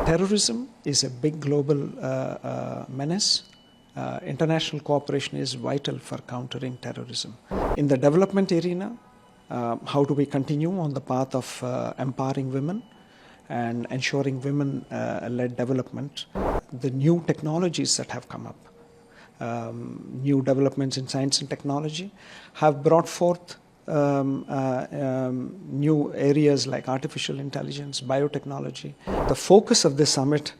Terrorism is a big global menace. International cooperation is vital for countering terrorism. In the development arena, how do we continue on the path of empowering women and ensuring women-led development? The new technologies that have come up, new developments in science and technology have brought forth new areas like artificial intelligence, biotechnology. The focus of this summit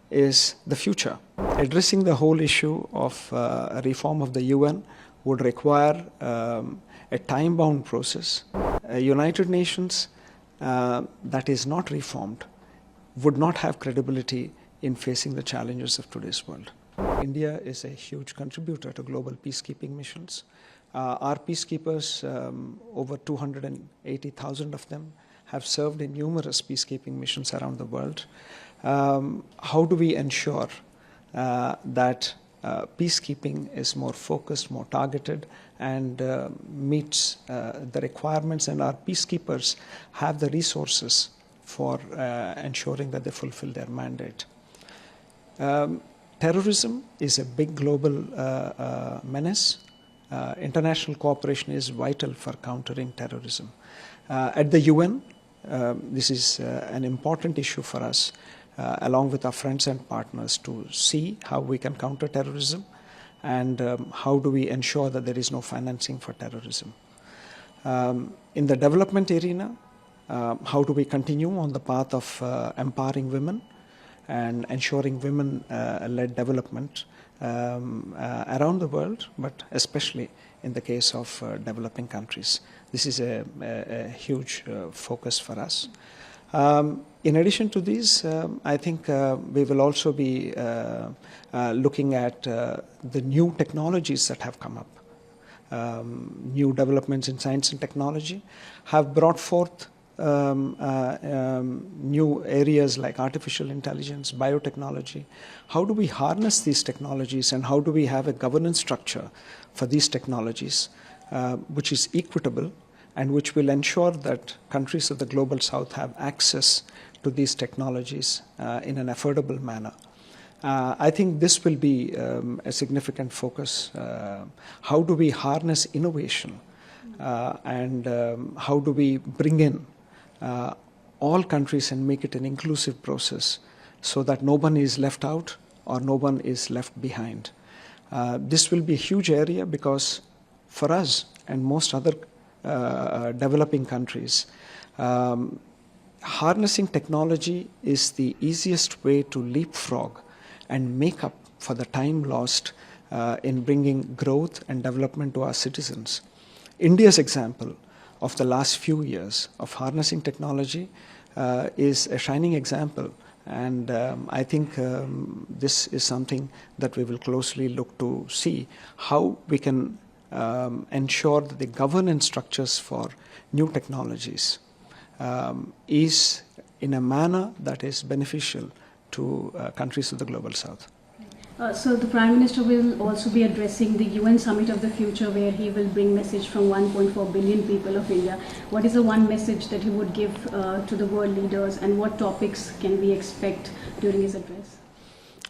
is the future. Addressing the whole issue of reform of the UN would require a time-bound process. A United Nations that is not reformed would not have credibility in facing the challenges of today's world. India is a huge contributor to global peacekeeping missions. Our peacekeepers, over 280,000 of them, have served in numerous peacekeeping missions around the world. How do we ensure that peacekeeping is more focused, more targeted, and meets the requirements, and our peacekeepers have the resources for ensuring that they fulfill their mandate? Terrorism is a big global menace. International cooperation is vital for countering terrorism. At the UN, this is an important issue for us, along with our friends and partners, to see how we can counter terrorism and how do we ensure that there is no financing for terrorism. In the development arena, how do we continue on the path of empowering women and ensuring women-led development around the world, but especially in the case of developing countries? This is a huge focus for us. In addition to these, I think we will also be looking at the new technologies that have come up. New developments in science and technology have brought forth new areas like artificial intelligence, biotechnology. How do we harness these technologies, and how do we have a governance structure for these technologies which is equitable and which will ensure that countries of the global south have access to these technologies in an affordable manner? I think this will be a significant focus. How do we harness innovation and how do we bring in all countries and make it an inclusive process so that no one is left out or no one is left behind? This will be a huge area because for us and most other developing countries, harnessing technology is the easiest way to leapfrog and make up for the time lost in bringing growth and development to our citizens. India's example of the last few years of harnessing technology is a shining example, and I think this is something that we will closely look to see how we can ensure that the governance structures for new technologies is in a manner that is beneficial to countries of the global south. So the Prime Minister will also be addressing the UN Summit of the Future, where he will bring message from 1.4 billion people of India. What is the one message that he would give to the world leaders, and what topics can we expect during his address?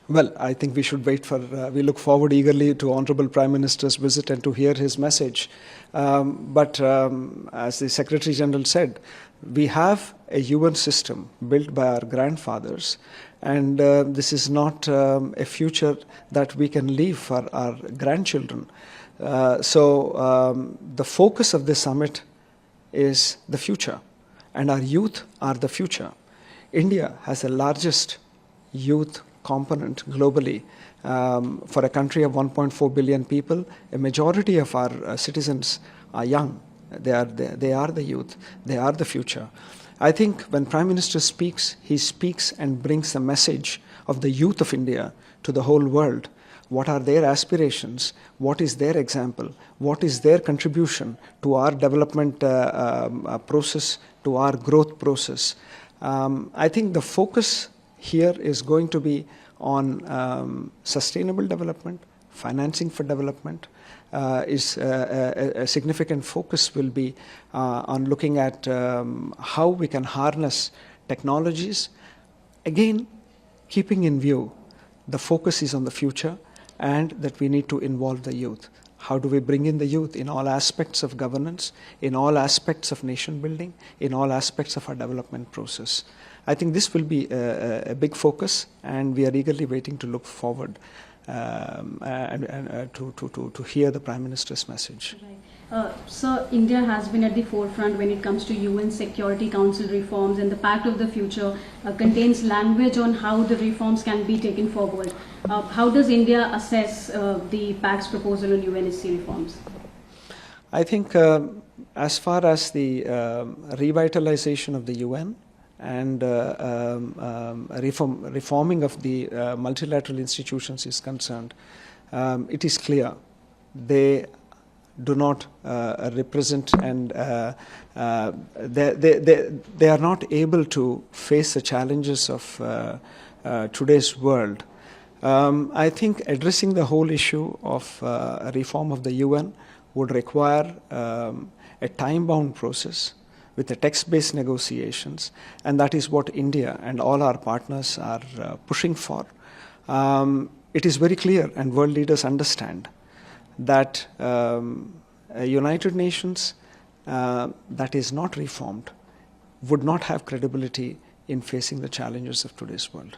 Well, I think we should wait for, we look forward eagerly to Honorable Prime Minister's visit and to hear his message. But as the Secretary General said, we have a UN system built by our grandfathers, and this is not a future that we can leave for our grandchildren. So the focus of this summit is the future, and our youth are the future. India has the largest youth component globally. For a country of 1.4 billion people, a majority of our citizens are young. They are the youth. They are the future. I think when Prime Minister speaks, he speaks and brings the message of the youth of India to the whole world. What are their aspirations? What is their example? What is their contribution to our development process, to our growth process? I think the focus here is going to be on sustainable development, financing for development. A significant focus will be on looking at how we can harness technologies, again, keeping in view the focus is on the future and that we need to involve the youth. How do we bring in the youth in all aspects of governance, in all aspects of nation building, in all aspects of our development process? I think this will be a big focus, and we are eagerly waiting to look forward and to hear the Prime Minister's message. Right. So India has been at the forefront when it comes to UN Security Council reforms, and the Pact of the Future contains language on how the reforms can be taken forward. How does India assess the Pact's proposal on UNSC reforms? I think as far as the revitalization of the UN and reforming of the multilateral institutions is concerned, it is clear they do not represent, and they are not able to face the challenges of today's world. I think addressing the whole issue of reform of the UN would require a time-bound process with the text-based negotiations, and that is what India and all our partners are pushing for. It is very clear, and world leaders understand, that a United Nations that is not reformed would not have credibility in facing the challenges of today's world.